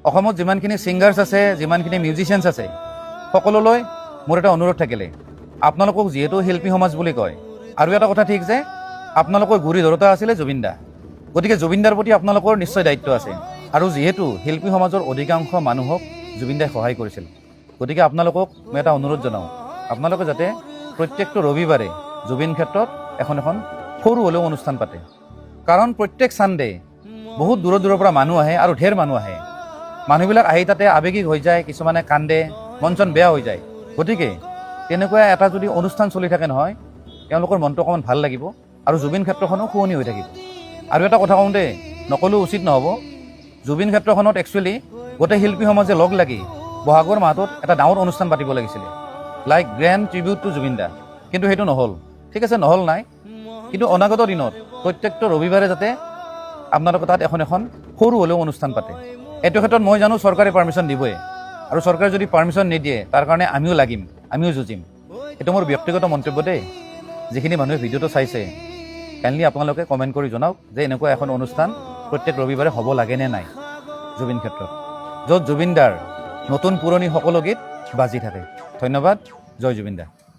অসমত যিমানখিনি ছিংগাৰ্ছ আছে, যিমানখিনি মিউজিচিয়ানছ আছে, সকলোলৈ মোৰ এটা অনুৰোধ থাকিলে, আপোনালোকক যিহেতু শিল্পী সমাজ বুলি কয়, আৰু এটা কথা ঠিক যে আপোনালোকৰ গুৰি ধৰোঁতা আছিলে জুবিন দা। গতিকে জুবিন দাৰ প্ৰতি আপোনালোকৰ নিশ্চয় দায়িত্ব আছে। আৰু যিহেতু শিল্পী সমাজৰ অধিকাংশ মানুহক জুবিন দাই সহায় কৰিছিল, গতিকে আপোনালোকক মই এটা অনুৰোধ জনাওঁ, আপোনালোকে যাতে প্ৰত্যেকটো ৰবিবাৰে জুবিন ক্ষেত্ৰত এখন সৰু হ'লেও অনুষ্ঠান পাতে। কাৰণ প্ৰত্যেক ছানডে বহুত দূৰৰ পৰা মানুহ আহে আৰু ঢেৰ মানুহ আহে। মানুহবিলাক আহি তাতে আৱেগিক হৈ যায়, কিছুমানে কান্দে, মন চন বেয়া হৈ যায়। গতিকে তেনেকুৱা এটা যদি অনুষ্ঠান চলি থাকে নহয়, তেওঁলোকৰ মনটো অকণমান ভাল লাগিব আৰু জুবিন ক্ষেত্ৰখনো শুৱনি হৈ থাকিব। আৰু এটা কথা কওঁতে নকলেও উচিত নহ'ব, জুবিন ক্ষেত্ৰখনত একচুৱেলি গোটেই শিল্পী সমাজে লগ লাগি বহাগৰ মাহটোত এটা ডাঙৰ অনুষ্ঠান পাতিব লাগিছিলে, like grand tribute to Zubeen দা। কিন্তু সেইটো নহ'ল। ঠিক আছে, নহ'ল নাই, কিন্তু অনাগত দিনত প্ৰত্যেকটো ৰবিবাৰে যাতে আপোনালোকে তাত এখন সৰু হ'লেও অনুষ্ঠান পাতে। এইটো ক্ষেত্ৰত মই জানো চৰকাৰে পাৰ্মিশ্যন দিবই, আৰু চৰকাৰে যদি পাৰ্মিশ্যন নিদিয়ে তাৰ কাৰণে আমিও লাগিম, আমিও যুঁজিম। এইটো মোৰ ব্যক্তিগত মন্তব্য দেই। যিখিনি মানুহে ভিডিঅ'টো চাইছে, কাইণ্ডলি আপোনালোকে কমেণ্ট কৰি জনাওক যে এনেকুৱা এখন অনুষ্ঠান প্ৰত্যেক ৰবিবাৰে হ'ব লাগেনে নাই জুবিন ক্ষেত্ৰত, য'ত জুবিন দাৰ নতুন পুৰণি সকলো গীত বাজি থাকে। ধন্যবাদ। জয় জুবিন দা।